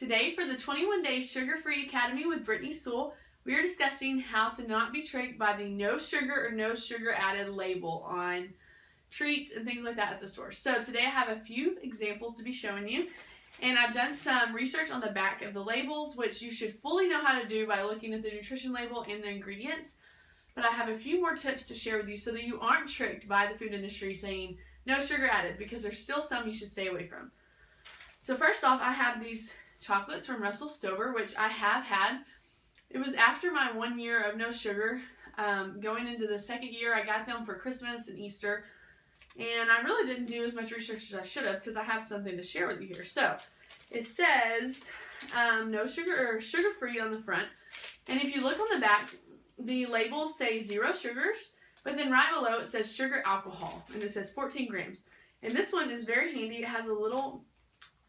Today for the 21-Day Sugar-Free Academy with Brittany Sewell, we are discussing how to not be tricked by the no sugar or no sugar added label on treats and things like that at the store. So today I have a few examples to be showing you, and I've done some research on the back of the labels, which you should fully know how to do by looking at the nutrition label and the ingredients. But I have a few more tips to share with you so that you aren't tricked by the food industry saying no sugar added, because there's still some you should stay away from. So first off, I have these chocolates from Russell Stover, which I have had. It was after my 1 year of no sugar. Going into the second year, I got them for Christmas and Easter. And I really didn't do as much research as I should have, because I have something to share with you here. So it says no sugar or sugar-free on the front. And if you look on the back, the labels say 0 sugars, but then right below it says sugar alcohol, and it says 14 grams. And this one is very handy. It has a little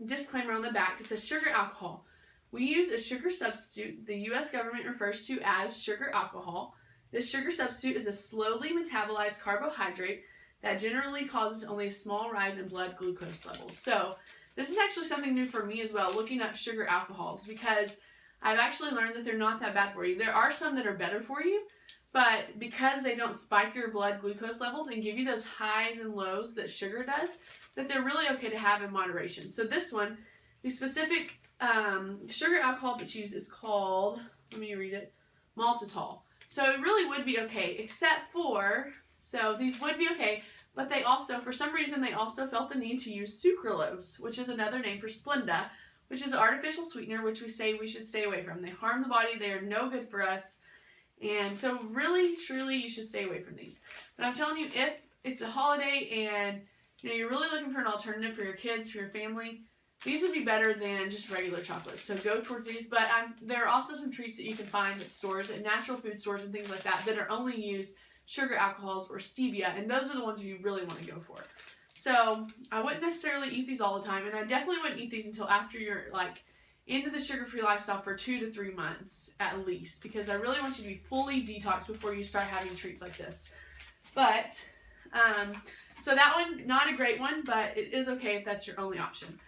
disclaimer on the back. It says sugar alcohol. We use a sugar substitute the U.S. government refers to as sugar alcohol. This sugar substitute is a slowly metabolized carbohydrate that generally causes only a small rise in blood glucose levels. So this is actually something new for me as well, looking up sugar alcohols, because I've actually learned that they're not that bad for you. There are some that are better for you, but because they don't spike your blood glucose levels and give you those highs and lows that sugar does, that they're really okay to have in moderation. So this one, the specific sugar alcohol that's used is called, let me read it, maltitol. So it really would be okay, except for, so these would be okay, but they also, for some reason, they also felt the need to use sucralose, which is another name for Splenda, which is an artificial sweetener, which we say we should stay away from. They harm the body, they are no good for us, and so really, truly, you should stay away from these. But I'm telling you, if it's a holiday and you're really looking for an alternative for your kids, for your family, these would be better than just regular chocolates. So go towards these. But there are also some treats that you can find at stores, at natural food stores and things like that, that are only used sugar alcohols or stevia, and those are the ones you really want to go for. So I wouldn't necessarily eat these all the time, and I definitely wouldn't eat these until after you're into the sugar-free lifestyle for 2 to 3 months at least, because I really want you to be fully detoxed before you start having treats like this. But so that one, not a great one, but it is okay if that's your only option.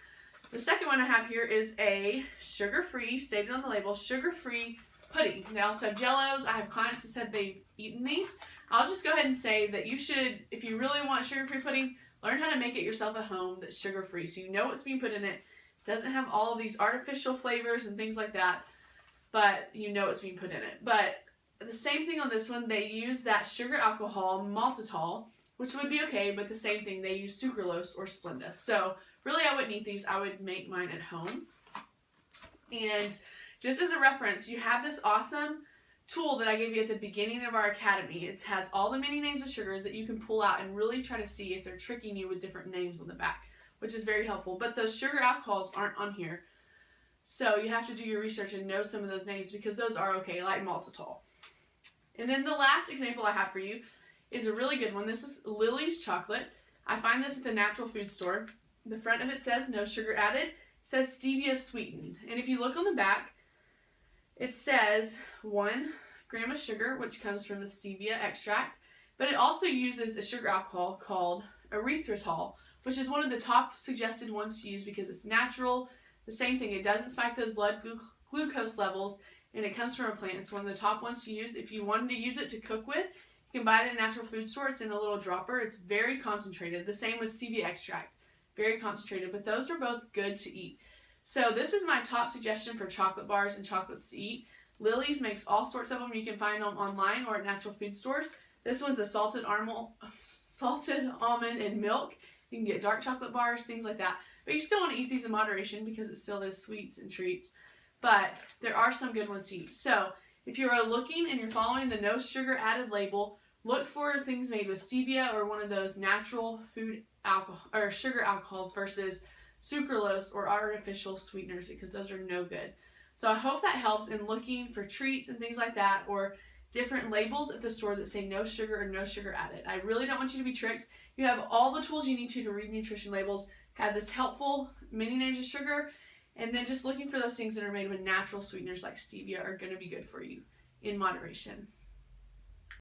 The second one I have here is a sugar-free, stated on the label, sugar-free pudding. They also have Jellos. I have clients that said they've eaten these. I'll just go ahead and say that you should, if you really want sugar-free pudding, learn how to make it yourself at home that's sugar-free, so you know what's being put in it. It doesn't have all of these artificial flavors and things like that, but you know what's being put in it. But the same thing on this one, they use that sugar alcohol, maltitol, which would be okay, but the same thing, they use sucralose or Splenda. So really, I wouldn't eat these. I would make mine at home. And just as a reference, you have this awesome tool that I gave you at the beginning of our academy. It has all the many names of sugar that you can pull out and really try to see if they're tricking you with different names on the back, which is very helpful. But those sugar alcohols aren't on here. So you have to do your research and know some of those names, because those are okay, like maltitol. And then the last example I have for you is a really good one. This is Lily's chocolate. I find this at the natural food store. The front of it says no sugar added. It says stevia sweetened. And if you look on the back, it says 1 gram of sugar, which comes from the stevia extract. But it also uses a sugar alcohol called erythritol, which is one of the top suggested ones to use because it's natural. The same thing, it doesn't spike those blood glucose levels, and it comes from a plant. It's one of the top ones to use. If you wanted to use it to cook with, you can buy it at a natural food store. It's in a little dropper. It's very concentrated. The same with stevia extract. Very concentrated, but those are both good to eat. So this is my top suggestion for chocolate bars and chocolates to eat. Lily's makes all sorts of them. You can find them online or at natural food stores. This one's a salted almond and milk. You can get dark chocolate bars, things like that. But you still want to eat these in moderation because it still is sweets and treats. But there are some good ones to eat. So if you are looking and you're following the no sugar added label, look for things made with stevia or one of those natural food alcohol or sugar alcohols versus sucralose or artificial sweeteners, because those are no good. So I hope that helps in looking for treats and things like that, or different labels at the store that say no sugar or no sugar added. I really don't want you to be tricked. You have all the tools you need to read nutrition labels, have this helpful many names of sugar, and then just looking for those things that are made with natural sweeteners like stevia are going to be good for you in moderation.